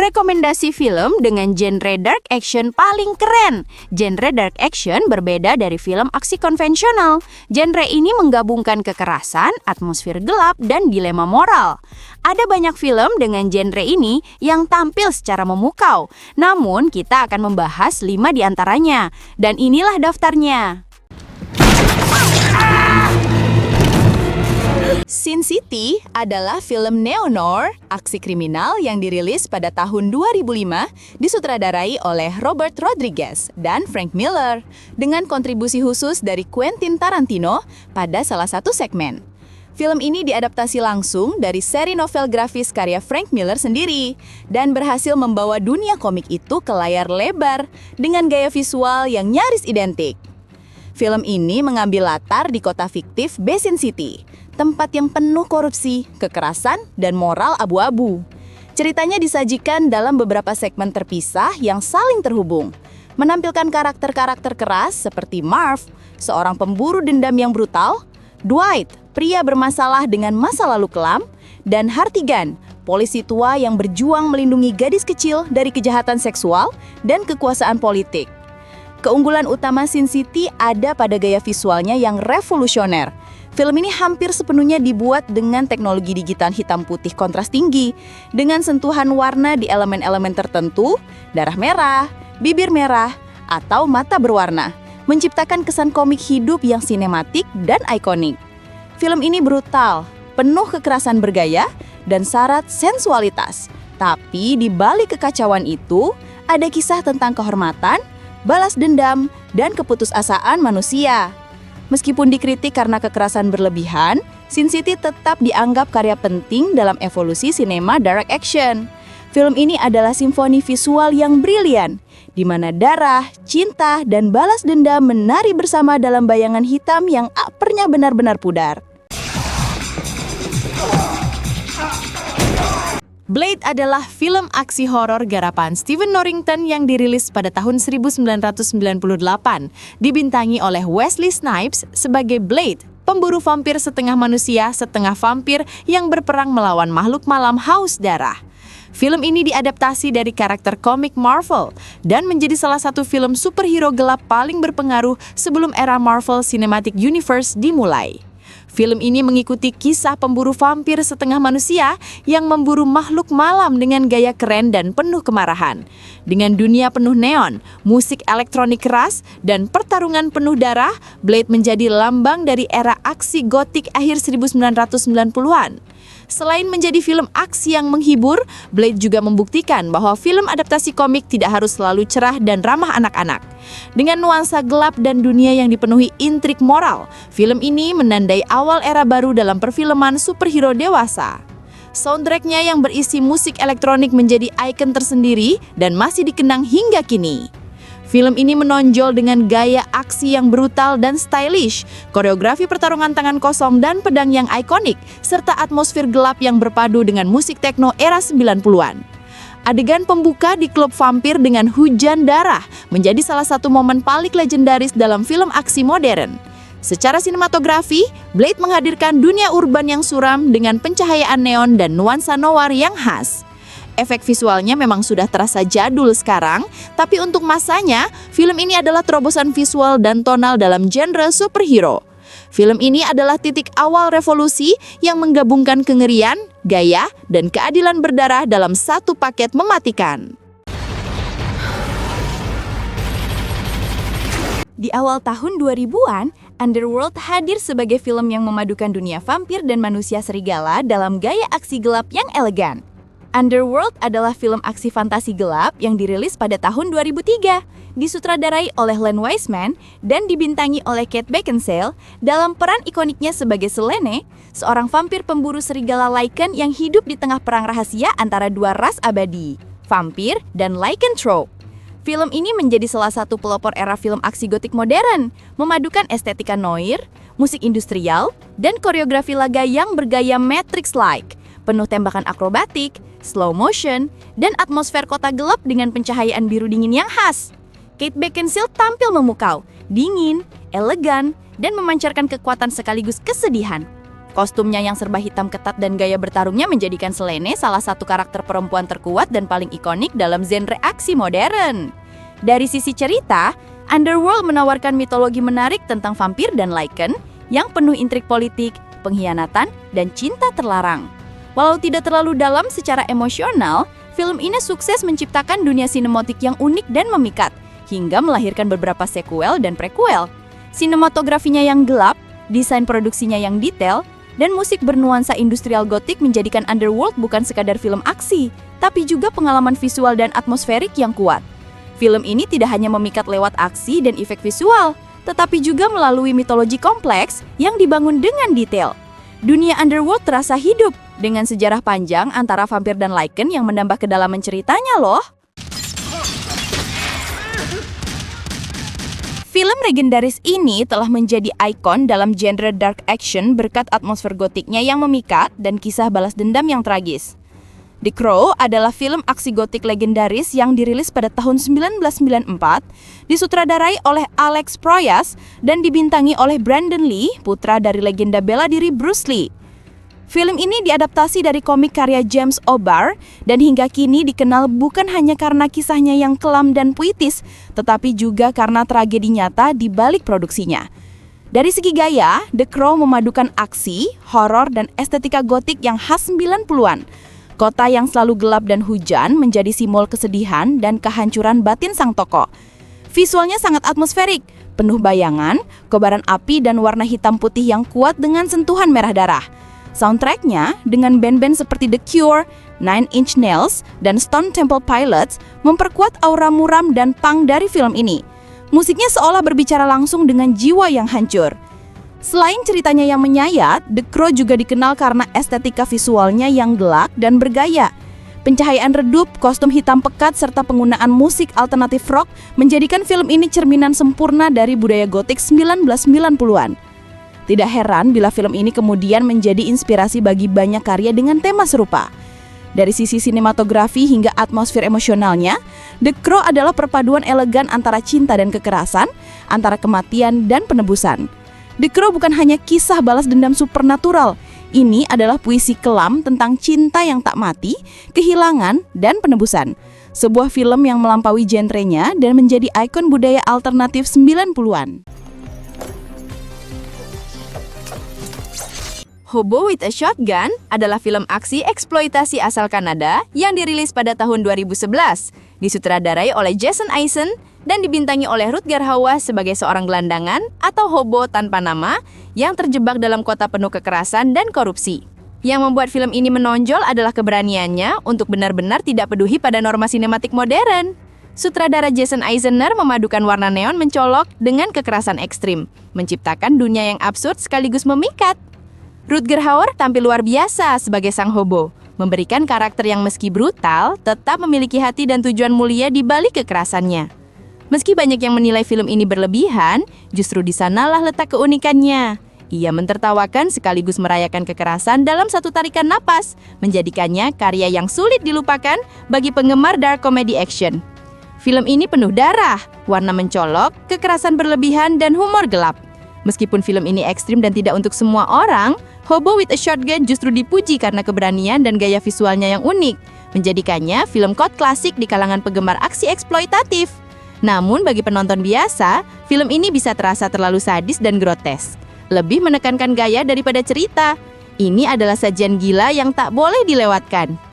Rekomendasi film dengan genre dark action paling keren. Genre dark action berbeda dari film aksi konvensional. Genre ini menggabungkan kekerasan, atmosfer gelap, dan dilema moral. Ada banyak film dengan genre ini yang tampil secara memukau. Namun, kita akan membahas 5 di antaranya. Dan inilah daftarnya. Sin City adalah film neo-noir aksi kriminal yang dirilis pada tahun 2005, disutradarai oleh Robert Rodriguez dan Frank Miller, dengan kontribusi khusus dari Quentin Tarantino pada salah satu segmen. Film ini diadaptasi langsung dari seri novel grafis karya Frank Miller sendiri dan berhasil membawa dunia komik itu ke layar lebar dengan gaya visual yang nyaris identik. Film ini mengambil latar di kota fiktif Basin City, tempat yang penuh korupsi, kekerasan, dan moral abu-abu. Ceritanya disajikan dalam beberapa segmen terpisah yang saling terhubung, menampilkan karakter-karakter keras seperti Marv, seorang pemburu dendam yang brutal, Dwight, pria bermasalah dengan masa lalu kelam, dan Hartigan, polisi tua yang berjuang melindungi gadis kecil dari kejahatan seksual dan kekuasaan politik. Keunggulan utama Sin City ada pada gaya visualnya yang revolusioner. Film ini hampir sepenuhnya dibuat dengan teknologi digital hitam putih kontras tinggi, dengan sentuhan warna di elemen-elemen tertentu, darah merah, bibir merah, atau mata berwarna, menciptakan kesan komik hidup yang sinematik dan ikonik. Film ini brutal, penuh kekerasan bergaya, dan syarat sensualitas. Tapi di balik kekacauan itu, ada kisah tentang kehormatan, balas dendam, dan keputusasaan manusia. Meskipun dikritik karena kekerasan berlebihan, Sin City tetap dianggap karya penting dalam evolusi sinema dark action. Film ini adalah simfoni visual yang brilian, di mana darah, cinta, dan balas dendam menari bersama dalam bayangan hitam yang apernya benar-benar pudar. Blade adalah film aksi horor garapan Stephen Norrington yang dirilis pada tahun 1998, dibintangi oleh Wesley Snipes sebagai Blade, pemburu vampir setengah manusia, setengah vampir yang berperang melawan makhluk malam haus darah. Film ini diadaptasi dari karakter komik Marvel dan menjadi salah satu film superhero gelap paling berpengaruh sebelum era Marvel Cinematic Universe dimulai. Film ini mengikuti kisah pemburu vampir setengah manusia yang memburu makhluk malam dengan gaya keren dan penuh kemarahan. Dengan dunia penuh neon, musik elektronik keras, dan pertarungan penuh darah, Blade menjadi lambang dari era aksi gotik akhir 1990-an. Selain menjadi film aksi yang menghibur, Blade juga membuktikan bahwa film adaptasi komik tidak harus selalu cerah dan ramah anak-anak. Dengan nuansa gelap dan dunia yang dipenuhi intrik moral, film ini menandai awal era baru dalam perfilman superhero dewasa. Soundtracknya yang berisi musik elektronik menjadi ikon tersendiri dan masih dikenang hingga kini. Film ini menonjol dengan gaya aksi yang brutal dan stylish, koreografi pertarungan tangan kosong dan pedang yang ikonik, serta atmosfer gelap yang berpadu dengan musik techno era 90-an. Adegan pembuka di klub vampir dengan hujan darah menjadi salah satu momen paling legendaris dalam film aksi modern. Secara sinematografi, Blade menghadirkan dunia urban yang suram dengan pencahayaan neon dan nuansa noir yang khas. Efek visualnya memang sudah terasa jadul sekarang, tapi untuk masanya, film ini adalah terobosan visual dan tonal dalam genre superhero. Film ini adalah titik awal revolusi yang menggabungkan kengerian, gaya, dan keadilan berdarah dalam satu paket mematikan. Di awal tahun 2000-an, Underworld hadir sebagai film yang memadukan dunia vampir dan manusia serigala dalam gaya aksi gelap yang elegan. Underworld adalah film aksi fantasi gelap yang dirilis pada tahun 2003, disutradarai oleh Len Wiseman dan dibintangi oleh Kate Beckinsale dalam peran ikoniknya sebagai Selene, seorang vampir pemburu serigala Lycan yang hidup di tengah perang rahasia antara dua ras abadi, vampir dan lycanthrope. Film ini menjadi salah satu pelopor era film aksi gotik modern, memadukan estetika noir, musik industrial, dan koreografi laga yang bergaya Matrix-like, penuh tembakan akrobatik, slow motion, dan atmosfer kota gelap dengan pencahayaan biru dingin yang khas. Kate Beckinsale tampil memukau, dingin, elegan, dan memancarkan kekuatan sekaligus kesedihan. Kostumnya yang serba hitam ketat dan gaya bertarungnya menjadikan Selene salah satu karakter perempuan terkuat dan paling ikonik dalam genre aksi modern. Dari sisi cerita, Underworld menawarkan mitologi menarik tentang vampir dan Lycan yang penuh intrik politik, pengkhianatan, dan cinta terlarang. Walau tidak terlalu dalam secara emosional, film ini sukses menciptakan dunia sinematik yang unik dan memikat, hingga melahirkan beberapa sequel dan prequel. Sinematografinya yang gelap, desain produksinya yang detail, dan musik bernuansa industrial gotik menjadikan Underworld bukan sekadar film aksi, tapi juga pengalaman visual dan atmosferik yang kuat. Film ini tidak hanya memikat lewat aksi dan efek visual, tetapi juga melalui mitologi kompleks yang dibangun dengan detail. Dunia Underworld terasa hidup, dengan sejarah panjang antara vampir dan Lycan yang menambah kedalaman ceritanya loh. Film legendaris ini telah menjadi ikon dalam genre dark action berkat atmosfer gotiknya yang memikat dan kisah balas dendam yang tragis. The Crow adalah film aksi gotik legendaris yang dirilis pada tahun 1994, disutradarai oleh Alex Proyas dan dibintangi oleh Brandon Lee, putra dari legenda bela diri Bruce Lee. Film ini diadaptasi dari komik karya James O'Barr dan hingga kini dikenal bukan hanya karena kisahnya yang kelam dan puitis, tetapi juga karena tragedi nyata di balik produksinya. Dari segi gaya, The Crow memadukan aksi, horor, dan estetika gotik yang khas 90-an. Kota yang selalu gelap dan hujan menjadi simbol kesedihan dan kehancuran batin sang tokoh. Visualnya sangat atmosferik, penuh bayangan, kobaran api, dan warna hitam putih yang kuat dengan sentuhan merah darah. Soundtracknya dengan band-band seperti The Cure, Nine Inch Nails, dan Stone Temple Pilots memperkuat aura muram dan punk dari film ini. Musiknya seolah berbicara langsung dengan jiwa yang hancur. Selain ceritanya yang menyayat, The Crow juga dikenal karena estetika visualnya yang gelap dan bergaya. Pencahayaan redup, kostum hitam pekat, serta penggunaan musik alternatif rock menjadikan film ini cerminan sempurna dari budaya gotik 1990-an. Tidak heran bila film ini kemudian menjadi inspirasi bagi banyak karya dengan tema serupa. Dari sisi sinematografi hingga atmosfer emosionalnya, The Crow adalah perpaduan elegan antara cinta dan kekerasan, antara kematian dan penebusan. The Crow bukan hanya kisah balas dendam supernatural, ini adalah puisi kelam tentang cinta yang tak mati, kehilangan, dan penebusan. Sebuah film yang melampaui genrenya dan menjadi ikon budaya alternatif 90-an. Hobo with a Shotgun adalah film aksi eksploitasi asal Kanada yang dirilis pada tahun 2011, disutradarai oleh Jason Eisen dan dibintangi oleh Rutger Hauer sebagai seorang gelandangan atau hobo tanpa nama yang terjebak dalam kota penuh kekerasan dan korupsi. Yang membuat film ini menonjol adalah keberaniannya untuk benar-benar tidak peduli pada norma sinematik modern. Sutradara Jason Eisner memadukan warna neon mencolok dengan kekerasan ekstrim, menciptakan dunia yang absurd sekaligus memikat. Rutger Hauer tampil luar biasa sebagai sang hobo, memberikan karakter yang meski brutal, tetap memiliki hati dan tujuan mulia di balik kekerasannya. Meski banyak yang menilai film ini berlebihan, justru di sanalah letak keunikannya. Ia mentertawakan sekaligus merayakan kekerasan dalam satu tarikan napas, menjadikannya karya yang sulit dilupakan bagi penggemar dark comedy action. Film ini penuh darah, warna mencolok, kekerasan berlebihan, dan humor gelap. Meskipun film ini ekstrim dan tidak untuk semua orang, Hobo with a Shotgun justru dipuji karena keberanian dan gaya visualnya yang unik, menjadikannya film cult klasik di kalangan penggemar aksi eksploitatif. Namun bagi penonton biasa, film ini bisa terasa terlalu sadis dan grotes, lebih menekankan gaya daripada cerita. Ini adalah sajian gila yang tak boleh dilewatkan.